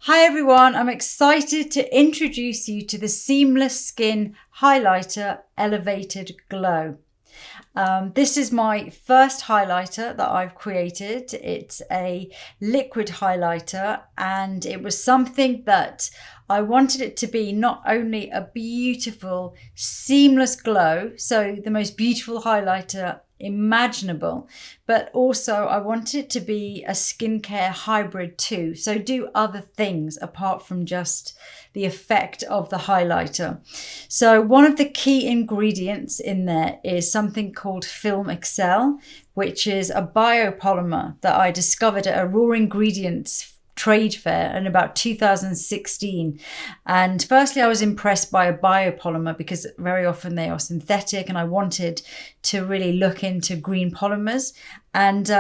Hi everyone, I'm excited to introduce you to the Seamless Skin Highlighter Elevated Glow. This is my first highlighter that I've created. It's a liquid highlighter and it was something that I wanted it to be not only a beautiful, seamless glow, so the most beautiful highlighter imaginable, but also I wanted it to be a skincare hybrid too, so do other things apart from just the effect of the highlighter. So one of the key ingredients in there is something called Film Excel, which is a biopolymer that I discovered at a raw ingredients trade fair in about 2016. And firstly, I was impressed by a biopolymer because very often they are synthetic, and I wanted to really look into green polymers. And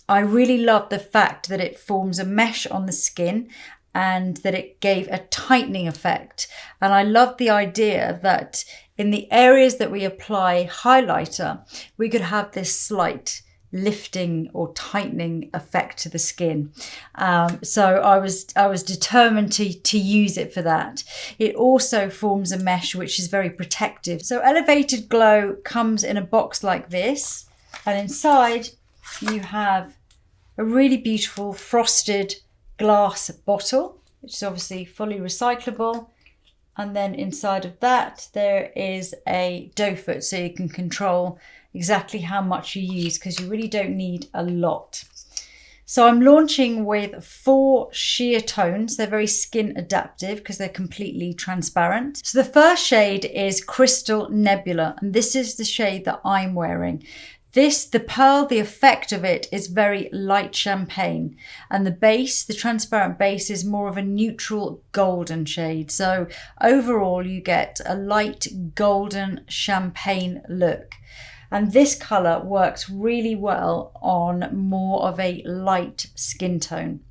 I really loved the fact that it forms a mesh on the skin and that it gave a tightening effect. And I loved the idea that in the areas that we apply highlighter, we could have this slight lifting or tightening effect to the skin. So I was determined to use it for that. It also forms a mesh which is very protective. So Elevated Glow comes in a box like this, and inside you have a really beautiful frosted glass bottle, which is obviously fully recyclable. And then inside of that there is a dough foot, so you can control exactly how much you use because you really don't need a lot. So I'm launching with 4 sheer tones. They're very skin adaptive because they're completely transparent. So the first shade is Crystal Nebula, and this is the shade that I'm wearing. The pearl, the effect of it is very light champagne, and the base, the transparent base, is more of a neutral golden shade. So overall you get a light golden champagne look. And this colour works really well on more of a light skin tone.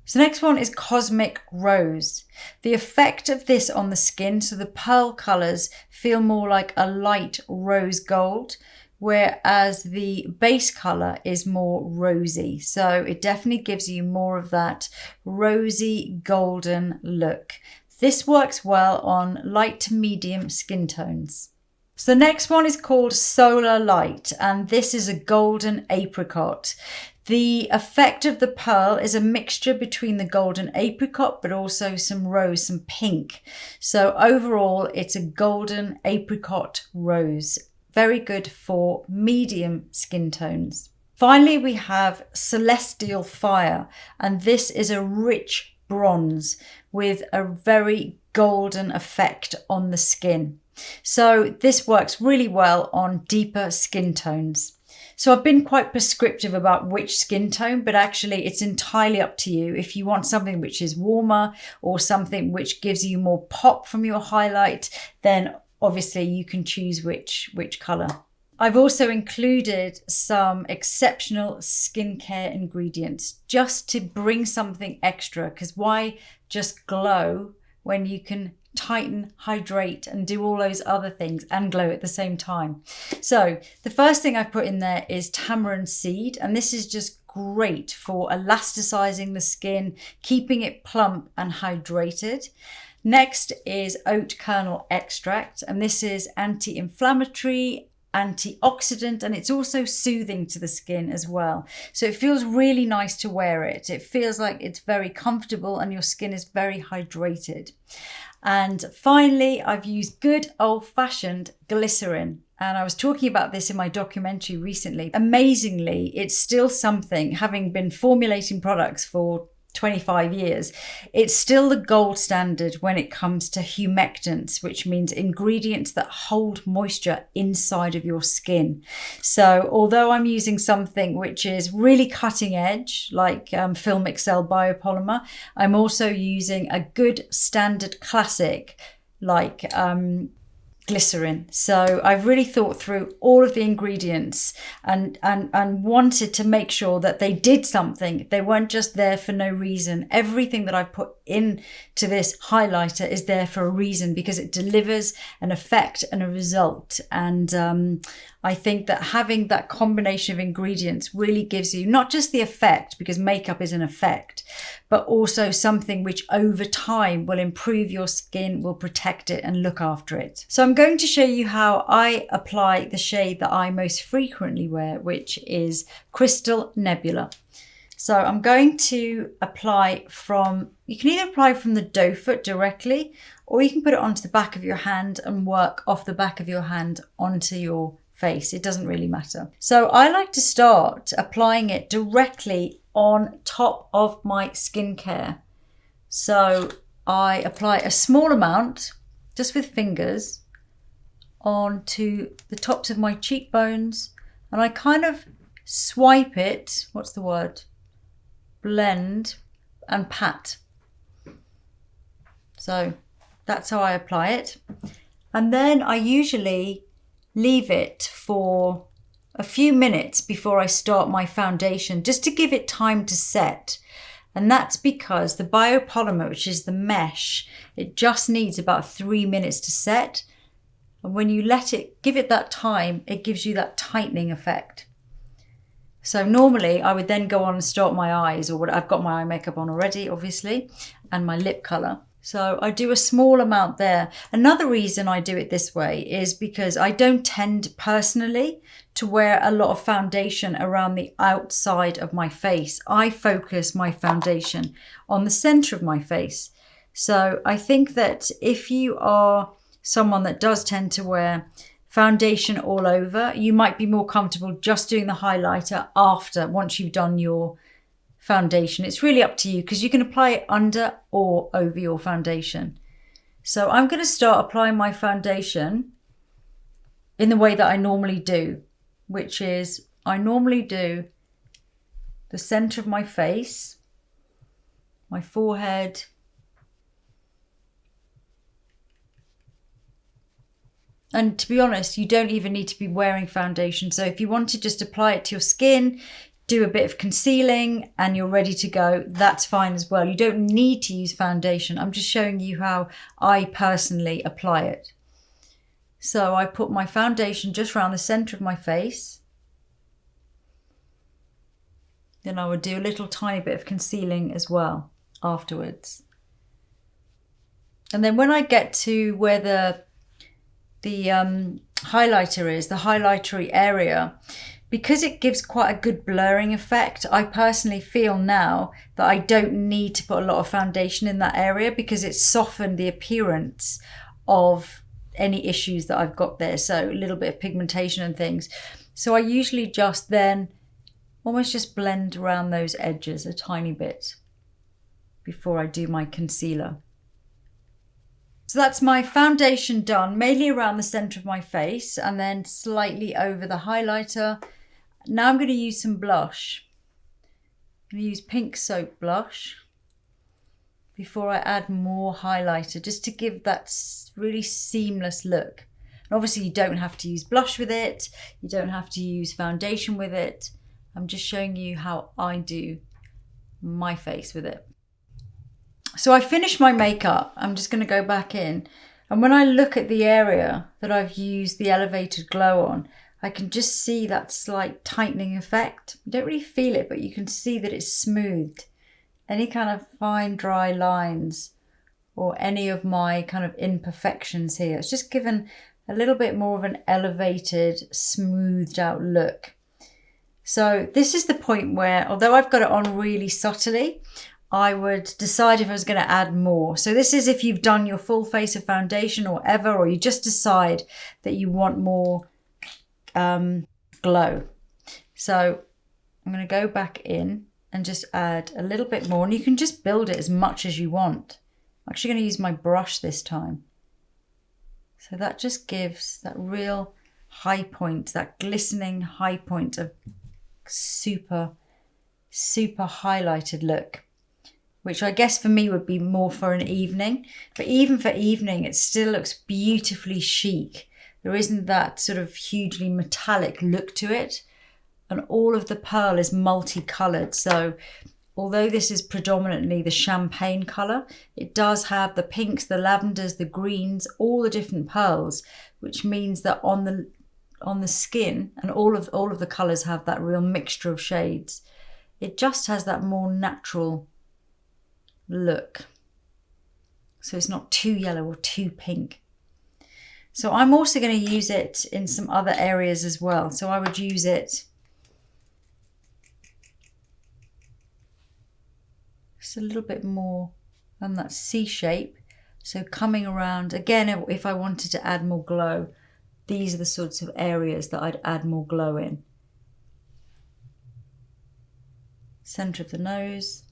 So next one is Cosmic Rose. The effect of this on the skin, so the pearl colours feel more like a light rose gold, whereas the base colour is more rosy. So it definitely gives you more of that rosy golden look. This works well on light to medium skin tones. So the next one is called Solar Light, and this is a golden apricot. The effect of the pearl is a mixture between the golden apricot but also some rose, some pink. So overall it's a golden apricot rose. Very good for medium skin tones. Finally, we have Celestial Fire, and this is a rich bronze with a very golden effect on the skin. So this works really well on deeper skin tones. So I've been quite prescriptive about which skin tone, but actually it's entirely up to you. If you want something which is warmer or something which gives you more pop from your highlight, then obviously you can choose which colour. I've also included some exceptional skincare ingredients just to bring something extra, because why just glow when you can tighten, hydrate and do all those other things and glow at the same time. So the first thing I've put in there is tamarind seed, and this is just great for elasticizing the skin, keeping it plump and hydrated. Next is oat kernel extract, and this is anti-inflammatory, antioxidant, and it's also soothing to the skin as well. So it feels really nice to wear it. It feels like it's very comfortable and your skin is very hydrated. And finally, I've used good old-fashioned glycerin. And I was talking about this in my documentary recently. Amazingly, it's still something, having been formulating products for 25 years, it's still the gold standard when it comes to humectants, which means ingredients that hold moisture inside of your skin. So although I'm using something which is really cutting edge, like Film Excel biopolymer, I'm also using a good standard classic like glycerin. So I've really thought through all of the ingredients and wanted to make sure that they did something. They weren't just there for no reason. Everything that I put into this highlighter is there for a reason, because it delivers an effect and a result. And I think that having that combination of ingredients really gives you not just the effect, because makeup is an effect, but also something which over time will improve your skin, will protect it and look after it. So I'm going to show you how I apply the shade that I most frequently wear, which is Crystal Nebula. So I'm going to apply from, you can either apply from the doe foot directly, or you can put it onto the back of your hand and work off the back of your hand onto your face. It doesn't really matter. So I like to start applying it directly on top of my skincare. So I apply a small amount, just with fingers, onto the tops of my cheekbones, and I kind of swipe it, what's the word? Blend and pat. So that's how I apply it. And then I usually leave it for a few minutes before I start my foundation, just to give it time to set. And that's because the biopolymer, which is the mesh, it just needs about 3 minutes to set. And when you let it, give it that time, it gives you that tightening effect. So normally I would then go on and start my eyes, or what, I've got my eye makeup on already, obviously, and my lip colour. So I do a small amount there. Another reason I do it this way is because I don't tend personally to wear a lot of foundation around the outside of my face. I focus my foundation on the centre of my face. So I think that if you are someone that does tend to wear foundation all over, you might be more comfortable just doing the highlighter after, once you've done your foundation. It's really up to you, because you can apply it under or over your foundation. So I'm going to start applying my foundation in the way that I normally do, which is I normally do the centre of my face, my forehead, and to be honest, you don't even need to be wearing foundation. So if you want to just apply it to your skin, do a bit of concealing, and you're ready to go, that's fine as well. You don't need to use foundation. I'm just showing you how I personally apply it. So I put my foundation just around the centre of my face. Then I would do a little tiny bit of concealing as well afterwards. And then when I get to where the highlighter is, the highlightery area, because it gives quite a good blurring effect, I personally feel now that I don't need to put a lot of foundation in that area, because it's softened the appearance of any issues that I've got there. So a little bit of pigmentation and things. So I usually just then almost just blend around those edges a tiny bit before I do my concealer. So that's my foundation done, mainly around the centre of my face and then slightly over the highlighter. Now I'm going to use some blush. I'm going to use pink soap blush before I add more highlighter, just to give that really seamless look. And obviously you don't have to use blush with it. You don't have to use foundation with it. I'm just showing you how I do my face with it. So I finished my makeup. I'm just going to go back in. And when I look at the area that I've used the elevated glow on, I can just see that slight tightening effect. You don't really feel it, but you can see that it's smoothed. Any kind of fine dry lines or any of my kind of imperfections here, it's just given a little bit more of an elevated, smoothed out look. So this is the point where, although I've got it on really subtly, I would decide if I was going to add more. So this is if you've done your full face of foundation or ever, or you just decide that you want more glow. So I'm going to go back in and just add a little bit more, and you can just build it as much as you want. I'm actually going to use my brush this time. So that just gives that real high point, that glistening high point of super, super highlighted look, which I guess for me would be more for an evening. But even for evening, it still looks beautifully chic. There isn't that sort of hugely metallic look to it. And all of the pearl is multicolored. So although this is predominantly the champagne color, it does have the pinks, the lavenders, the greens, all the different pearls, which means that on the on the skin, and all of the colours have that real mixture of shades, it just has that more natural look. So it's not too yellow or too pink. So I'm also going to use it in some other areas as well. So I would use it just a little bit more on that C shape. So coming around, again, if I wanted to add more glow, these are the sorts of areas that I'd add more glow in. Centre of the nose.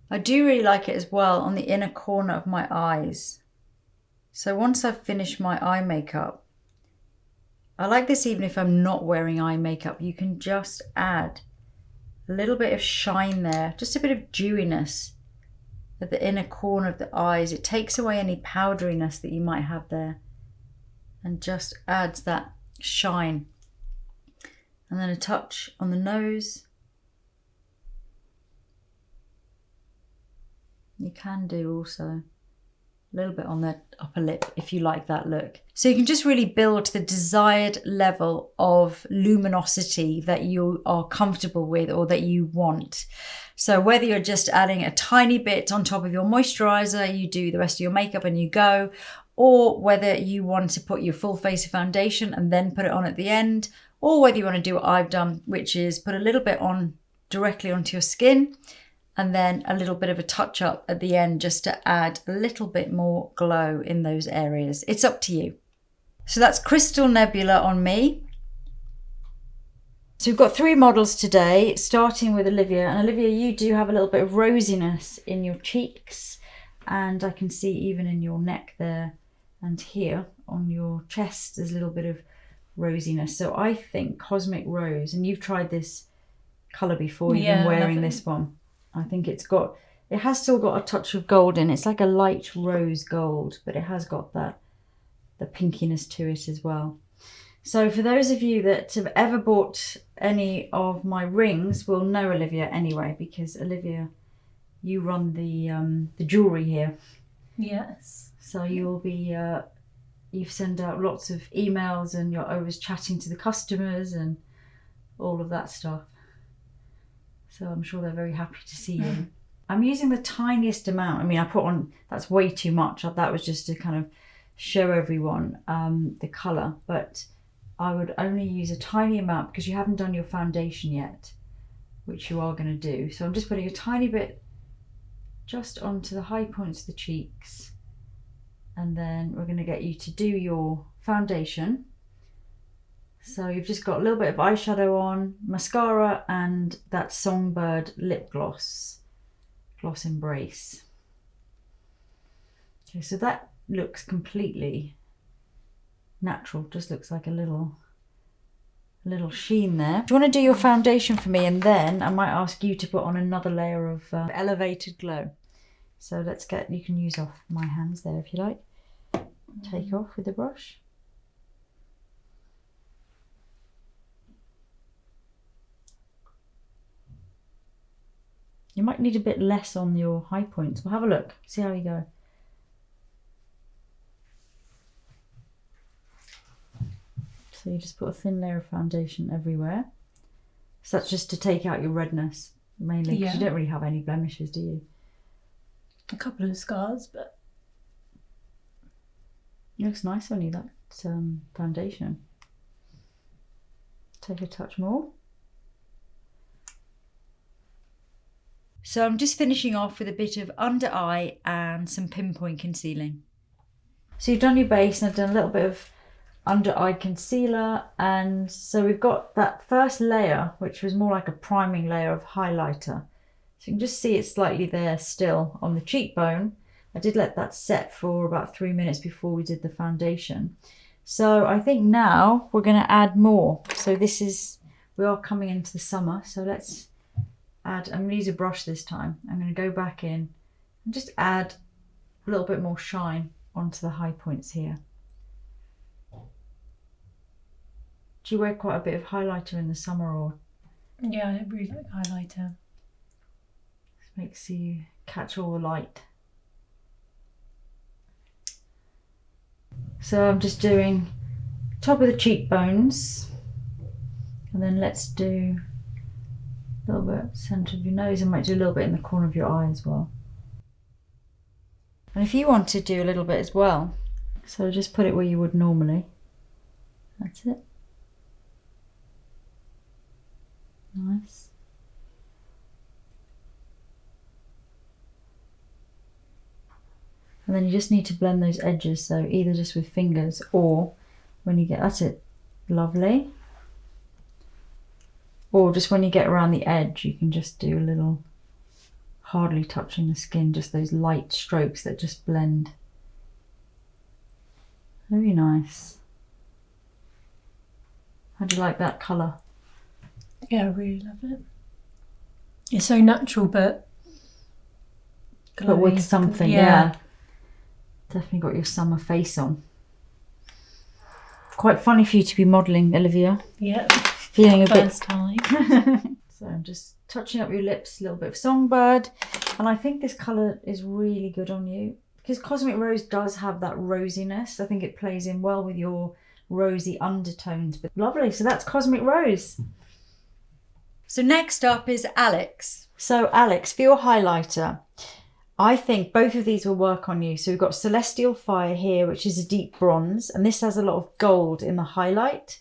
I do really like it as well on the inner corner of my eyes. So once I've finished my eye makeup, I like this even if I'm not wearing eye makeup, you can just add a little bit of shine there, just a bit of dewiness at the inner corner of the eyes. It takes away any powderiness that you might have there and just adds that shine. And then a touch on the nose. You can do also a little bit on the upper lip if you like that look. So you can just really build the desired level of luminosity that you are comfortable with or that you want. So whether you're just adding a tiny bit on top of your moisturizer, you do the rest of your makeup and you go, or whether you want to put your full face of foundation and then put it on at the end, or whether you want to do what I've done, which is put a little bit on directly onto your skin and then a little bit of a touch up at the end just to add a little bit more glow in those areas. It's up to you. So that's Crystal Nebula on me. So we've got 3 models today, starting with Olivia. And Olivia, you do have a little bit of rosiness in your cheeks, and I can see even in your neck there and here on your chest there's a little bit of rosiness. So I think Cosmic Rose, and you've tried this colour before, you've been wearing this one. I think it has still got a touch of gold in it. It's like a light rose gold, but it has got the pinkiness to it as well. So for those of you that have ever bought any of my rings will know Olivia anyway, because Olivia, you run the jewellery here. Yes. So you'll be, you send out lots of emails and you're always chatting to the customers and all of that stuff. So I'm sure they're very happy to see you. I'm using the tiniest amount. I mean, I put on, that's way too much. That was just to kind of show everyone the colour. But I would only use a tiny amount because you haven't done your foundation yet, which you are going to do. So I'm just putting a tiny bit just onto the high points of the cheeks. And then we're going to get you to do your foundation. So you've just got a little bit of eyeshadow on, mascara, and that Songbird lip gloss, Gloss Embrace. Okay, so that looks completely natural, just looks like a little sheen there. Do you want to do your foundation for me, and then I might ask you to put on another layer of elevated glow. So let's get, you can use off my hands there if you like. Take off with the brush. You might need a bit less on your high points. We'll have a look, see how you go. So you just put a thin layer of foundation everywhere. So that's just to take out your redness, mainly, because you don't really have any blemishes, do you? A couple of scars, but... It looks nice on you, that foundation. Take a touch more. So I'm just finishing off with a bit of under eye and some pinpoint concealing. So you've done your base, and I've done a little bit of under eye concealer, and so we've got that first layer, which was more like a priming layer of highlighter. So you can just see it slightly there still on the cheekbone. I did let that set for about 3 minutes before we did the foundation. So I think now we're going to add more. So we are coming into the summer, so let's add, I'm going to use a brush this time. I'm going to go back in and just add a little bit more shine onto the high points here. Do you wear quite a bit of highlighter in the summer, or? Yeah, I really like highlighter. This makes you catch all the light. So I'm just doing top of the cheekbones. And then let's do a little bit centre of your nose. I might do a little bit in the corner of your eye as well. And if you want to do a little bit as well, so just put it where you would normally. That's it. Nice. And then you just need to blend those edges, so either just with fingers or when you get, that's it, lovely. Or just when you get around the edge, you can just do a little, hardly touching the skin, just those light strokes that just blend. Very nice. How do you like that colour? Yeah, I really love it. It's so natural, but with something, yeah. yeah. Definitely got your summer face on. Quite funny for you to be modelling, Olivia. Yeah. Feeling a First time. So I'm just touching up your lips, a little bit of Songbird. And I think this colour is really good on you. Because Cosmic Rose does have that rosiness. I think it plays in well with your rosy undertones. But lovely, so that's Cosmic Rose. So next up is Alex. So Alex, for your highlighter, I think both of these will work on you. So we've got Celestial Fire here, which is a deep bronze. And this has a lot of gold in the highlight.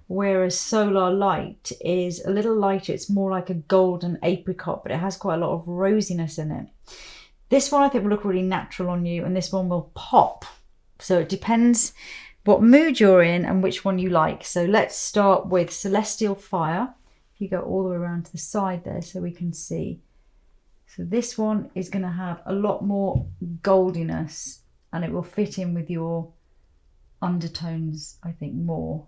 Whereas Solar Light is a little lighter. It's more like a golden apricot, but it has quite a lot of rosiness in it. This one I think will look really natural on you, and this one will pop. So it depends what mood you're in and which one you like. So let's start with Celestial Fire. If you go all the way around to the side there so we can see. So this one is going to have a lot more goldiness, and it will fit in with your undertones, I think, more.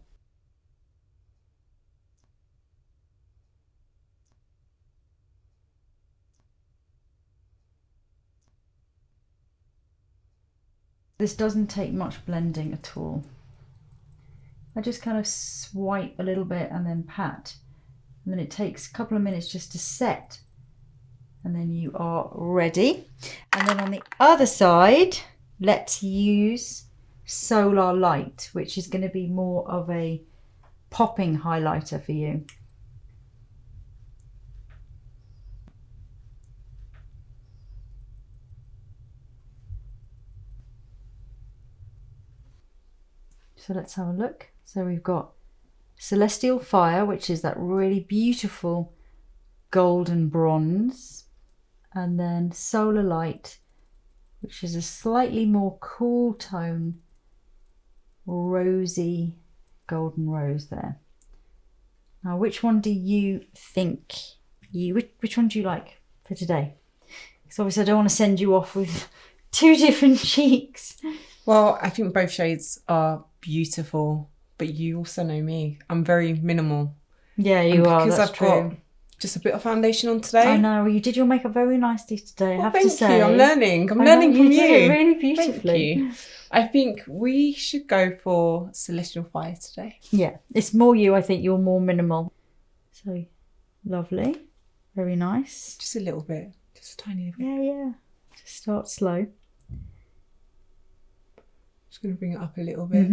This doesn't take much blending at all. I just kind of swipe a little bit and then pat. And then it takes a couple of minutes just to set. And then you are ready. And then on the other side, let's use Solar Light, which is going to be more of a popping highlighter for you. So let's have a look. So we've got Celestial Fire, which is that really beautiful golden bronze. And then Solar Light, which is a slightly more cool tone, rosy golden rose there. Now, which one do you think which one do you like for today? Because obviously I don't want to send you off with two different cheeks. Well, I think both shades are beautiful, but you also know me. I'm very minimal. Yeah, you are. Because That's I've true. got just a bit of foundation on today. I know. You did your makeup very nicely today, I have to say. Thank you. I'm learning. I'm I learning know, from you. you. Did it really beautifully. Thank you. I think we should go for Celestial Fire today. Yeah, it's more you. I think you're more minimal. So lovely. Very nice. Just a little bit. Just a tiny bit. Yeah. Just start slow. Just going to bring it up a little bit.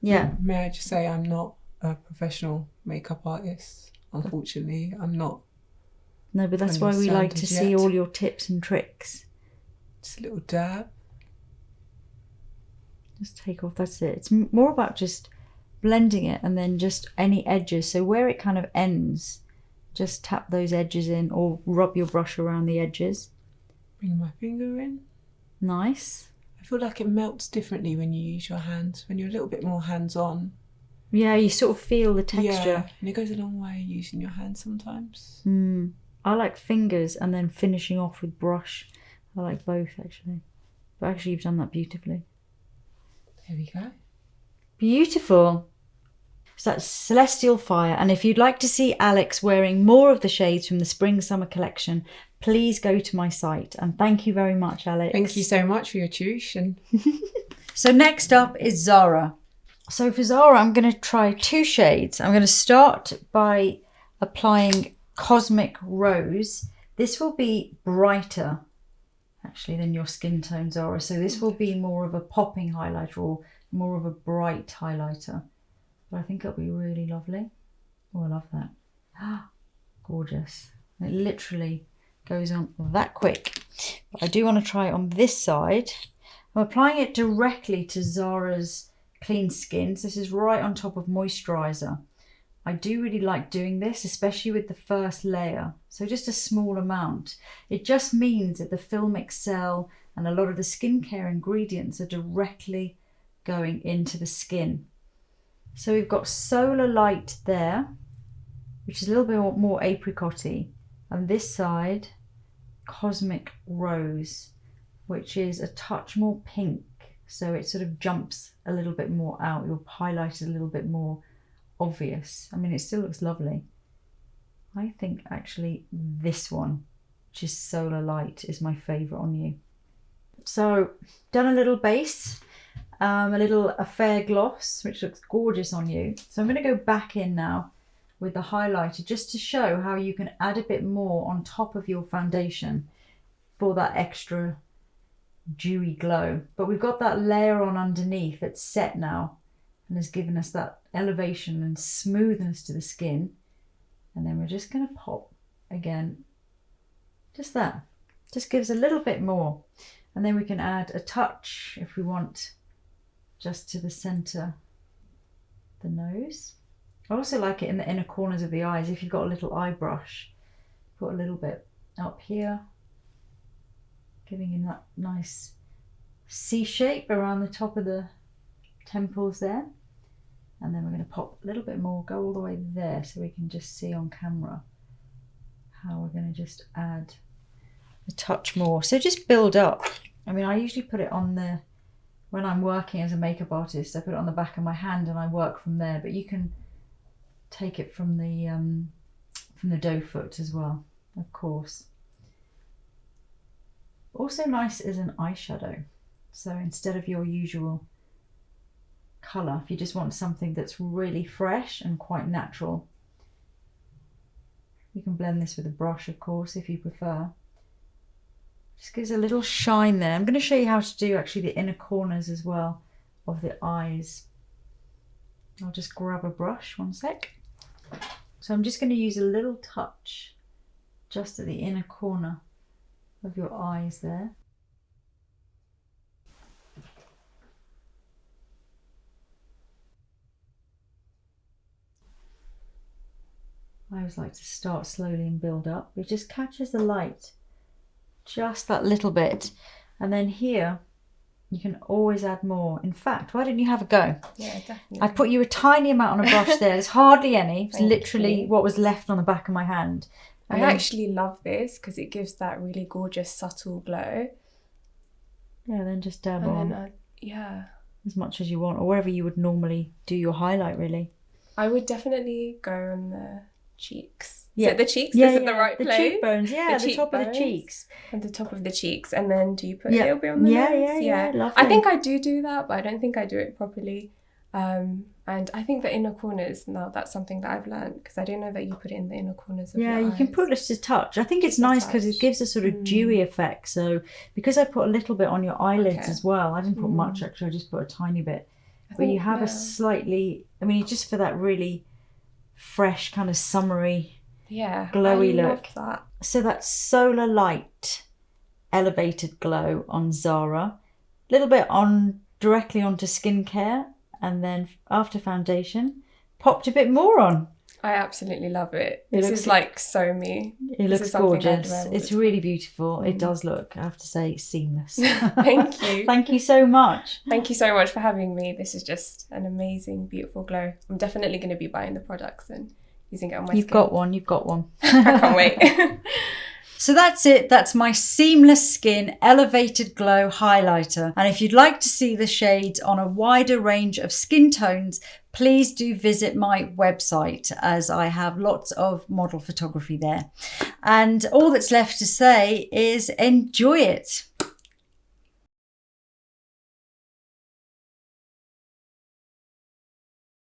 Yeah. May I just say I'm not a professional makeup artist. Unfortunately, I'm not. No, but that's why we like to see yet. all your tips and tricks. Just a little dab. Just take off. That's it. It's more about just blending it and then just any edges. So where it kind of ends, just tap those edges in or rub your brush around the edges. Bring my finger in. Nice. I feel like it melts differently when you use your hands. When you're a little bit more hands-on. Yeah, you sort of feel the texture. Yeah, and it goes a long way using your hands sometimes. I like fingers and then finishing off with brush. I like both actually. But actually you've done that beautifully. There we go. Beautiful. So that's Celestial Fire. And if you'd like to see Alex wearing more of the shades from the Spring Summer collection, please go to my site. And thank you very much, Alex. Thank you so much for your tuition. So next up is Zara. So for Zara, I'm going to try two shades. I'm going to start by applying Cosmic Rose. This will be brighter actually than your skin tone, Zara. So this will be more of a popping highlighter or more of a bright highlighter. But I think it'll be really lovely. Oh, I love that. Gorgeous. It literally goes on that quick. But I do want to try it on this side. I'm applying it directly to Zara's Clean Skins. This is right on top of moisturiser. I do really like doing this, especially with the first layer. So just a small amount. It just means that the Film Excel and a lot of the skincare ingredients are directly going into the skin. So we've got Solar Light there, which is a little bit more apricot-y. And this side, Cosmic Rose, which is a touch more pink. So it sort of jumps a little bit more out. Your highlight is a little bit more obvious. I mean, it still looks lovely. I think actually this one, which is Solar Light, is my favourite on you. So done a little base, a fair gloss, which looks gorgeous on you. So I'm going to go back in now with the highlighter just to show how you can add a bit more on top of your foundation for that extra dewy glow. But we've got that layer on underneath that's set now and has given us that elevation and smoothness to the skin. And then we're just going to pop again, just that, just gives a little bit more. And then we can add a touch if we want, just to the center, the nose. I also like it in the inner corners of the eyes. If you've got a little eye brush, put a little bit up here, giving you that nice C shape around the top of the temples there. And then we're going to pop a little bit more, go all the way there so we can just see on camera how we're going to just add a touch more. So just build up. I mean, I usually put it on the, when I'm working as a makeup artist, I put it on the back of my hand and I work from there, but you can take it from the doe foot as well, of course. Also nice is an eyeshadow. So instead of your usual colour, if you just want something that's really fresh and quite natural, you can blend this with a brush, of course, if you prefer. Just gives a little shine there. I'm going to show you how to do actually the inner corners as well of the eyes. I'll just grab a brush, one sec. So I'm just going to use a little touch just at the inner corner of your eyes there. I always like to start slowly and build up. It just catches the light just that little bit. And then here, you can always add more. In fact, why don't you have a go? Yeah, definitely. I put you a tiny amount on a brush there. There's hardly any. It's literally what was left on the back of my hand. I actually love this because it gives that really gorgeous, subtle glow. Yeah, then just dab And on. then, yeah. As much as you want, or wherever you would normally do your highlight, really. I would definitely go on the cheeks. Yeah. Is it the cheeks? Yeah, This is the right place? The cheekbones, yeah, the top of the cheekbones. cheeks. At the top of the cheeks. And then do you put a little bit on the nose? Yeah, lovely. I think I do that, but I don't think I do it properly. And I think the inner corners, now that's something that I've learned, because I didn't know that you put it in the inner corners of your eyes. Yeah, you can put just a touch. I think it's nice because it gives a sort of dewy effect. So because I put a little bit on your eyelids as well, I didn't put much actually, I just put a tiny bit. But you have a slightly, I mean, just for that really fresh kind of summery, glowy look. I love that. So that's Solar Light Elevated Glow on Zara. A little bit on directly onto skincare, and then after foundation, popped a bit more on. I absolutely love it. This is like so me. It looks gorgeous. It's really beautiful. It does look, I have to say, seamless. Thank you. Thank you so much. Thank you so much for having me. This is just an amazing, beautiful glow. I'm definitely going to be buying the products and using it on my skin. You've got one. I can't wait. So that's it. That's my Seamless Skin Elevated Glow Highlighter. And if you'd like to see the shades on a wider range of skin tones, please do visit my website, as I have lots of model photography there. And all that's left to say is enjoy it.